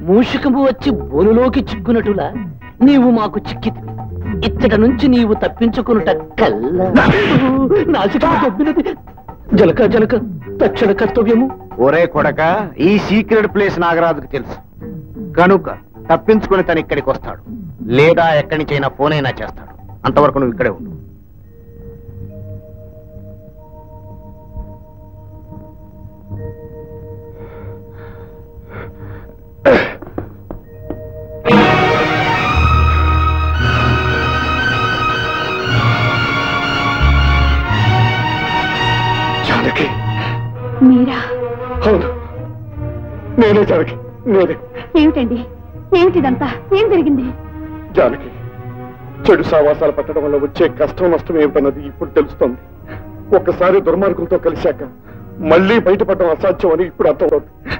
మూషికము వచ్చి బోనులోకి చిక్కునట్టులా నీవు మాకు చిక్కితివి. ఇచ్చట నుంచి నీవు తప్పించుకునుట కల్లా నాసికము తప్పినది. జలక జలక తక్షణ కర్తవ్యము. ఒరే కొడక, ఈ సీక్రెట్ ప్లేస్ నాగరాజుకు తెలుసు కనుక తప్పించుకుని తను ఇక్కడికి వస్తాడు, లేదా ఎక్కడి నుంచైనా ఫోన్ అయినా చేస్తాడు. అంతవరకు నువ్వు ఇక్కడే ఉండు. మీరా? అవును, నేనే జానకి, నేనే. ఏమిటండి, ఏమిటిదంతా? ఏం జరిగింది? జానకి, చెడు సావాసాలు పట్టడం వల్ల వచ్చే కష్టం నష్టం ఏమిటన్నది ఇప్పుడు తెలుస్తోంది. ఒక్కసారి దుర్మార్గులతో కలిశాక మళ్లీ బయటపడడం అసాధ్యం అని ఇప్పుడు అర్థమవుతుంది.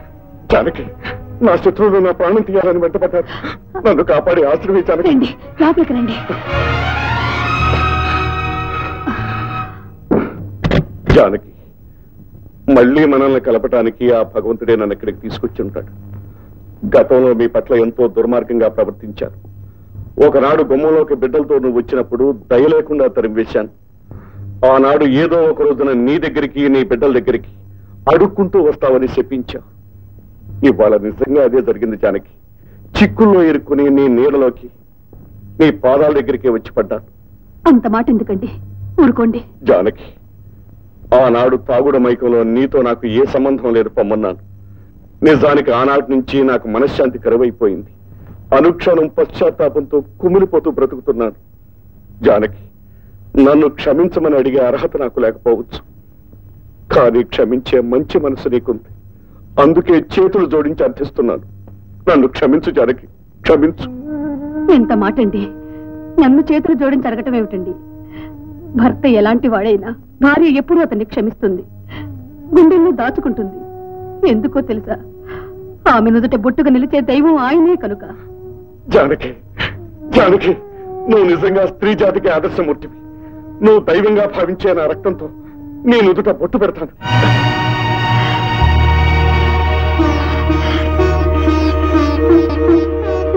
జానకి, నా శత్రువులు నా ప్రాణం తీయాలని వెంటపడ్డారు. నన్ను కాపాడి ఆశ్రయించాను. రండి, లోపలికి రండి. జానకి, మళ్లీ మనల్ని కలపటానికి ఆ భగవంతుడే నన్ను ఇక్కడికి తీసుకొచ్చి ఉంటాడు. గతంలో మీ పట్ల ఎంతో దుర్మార్గంగా ప్రవర్తించాను. ఒకనాడు గుమ్మంలోకి బిడ్డలతో నువ్వు వచ్చినప్పుడు దయ లేకుండా తరిమివేశాను. ఆనాడు ఏదో ఒక రోజున నీ దగ్గరికి, నీ బిడ్డల దగ్గరికి అడుక్కుంటూ వస్తావని చెప్పించావు. ఇవాళ నిజంగా అదే జరిగింది జానకి. చిక్కుల్లో ఇరుక్కుని నీ నీడలోకి, నీ పాదాల దగ్గరికి వచ్చి పడ్డాను. అంత మాట ఎందుకండి, ఊరుకోండి. జానకి, ఆనాడు తాగుడు మైకంలో నీతో నాకు ఏ సంబంధం లేదు పొమ్మన్నాను. నిజానికి ఆనాటి నుంచి నాకు మనశ్శాంతి కరువైపోయింది. అనుక్షణం పశ్చాత్తాపంతో కుమిలిపోతూ బ్రతుకుతున్నాను. జానకి, నన్ను క్షమించమని అడిగే అర్హత నాకు లేకపోవచ్చు, కానీ క్షమించే మంచి మనసు నీకుంది. అందుకే చేతులు జోడించి అర్థిస్తున్నాను. నన్ను క్షమించు జానకి, క్షమించు. ఎంత మాట అండి, నన్ను చేతులు జోడించి అడగటం ఏమిటండి? భర్త ఎలాంటి వాడైనా భార్య ఎప్పుడూ అతన్ని క్షమిస్తుంది, గుండెల్లో దాచుకుంటుంది. ఎందుకో తెలుసా? ఆమె నుదుట బొట్టుగా నిలిచే దైవం ఆయనే కనుక. జానకి, జానకి, నువ్వు నిజంగా స్త్రీ జాతికి ఆదర్శమూర్తివి. నువ్వు దైవంగా భావించే నా రక్తంతో నీ నుదుట బొట్టు పెడతాను.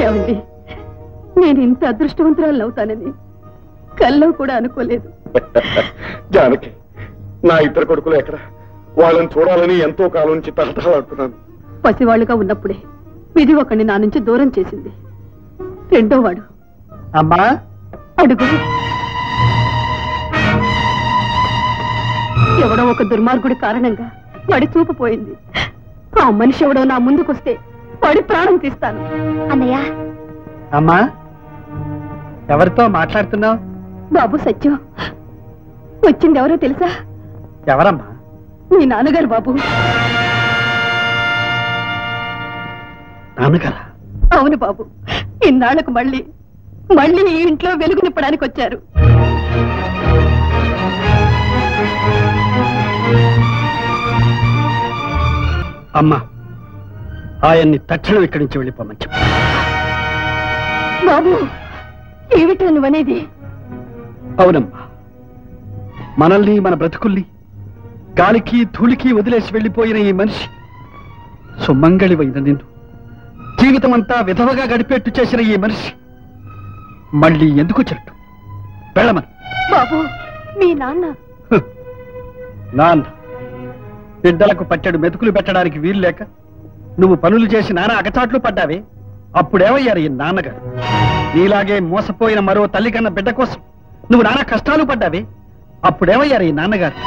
ఏమండి, నేను ఇంత అదృష్టవంతురాలు అవుతానని కల్లో కూడా అనుకోలేదు. జానకి, నా ఇద్దరు కొడుకులు ఎక్కడ? వాళ్ళని చూడాలని ఎంతో కాలం నుంచి తహతహలాడుతున్నాను. పసివాళ్లుగా ఉన్నప్పుడే విధి ఒకడిని నా నుంచి దూరం చేసింది. రెండో వాడు అమ్మా అడుగు. ఎవడో ఒక దుర్మార్గుడి కారణంగా వాడి చూపు పోయింది. ఆ మనిషి ఎవడో నా ముందుకొస్తే వాడి ప్రాణం తీస్తాను. అన్నయ్య. అమ్మా, ఎవరితో మాట్లాడుతున్నావు? బాబు సత్యం. వచ్చింది ఎవరో తెలుసా? ఎవరమ్మా? మీ నాన్నగారు బాబు. నాన్నగారా? అవును బాబు, ఇన్నాళ్లకు మళ్ళీ ఈ ఇంట్లో వెలుగు నింపడానికి వచ్చారు. అమ్మా, ఆయన్ని తక్షణం ఇక్కడి నుంచి వెళ్ళిపోమని చెప్పు. బాబు, ఏమిటా నువ్వనేది? అవునమ్మా, మనల్ని మన బ్రతుకుల్ని గాలికి ధూళికి వదిలేసి వెళ్ళిపోయిన ఈ మనిషి, సుమంగళివైన నిన్ను జీవితమంతా విధవగా గడిపేట్టు చేసిన ఈ మనిషి మళ్ళీ ఎందుకు చెట్టు వెళ్ళమని. బాబు, మీ నాన్న నాన్న బిడ్డలకు పట్టెడు మెతుకులు పెట్టడానికి వీలు లేక నువ్వు పనులు చేసి నాన్న అగచాట్లు పడ్డావే, అప్పుడేమయ్యారు ఈ నాన్నగారు? నీలాగే మోసపోయిన మరో తల్లి కన్న బిడ్డ కోసం నువ్వు నాన్న కష్టాలు పడ్డావే, అప్పుడేమయ్యారు ఈ నాన్నగారు?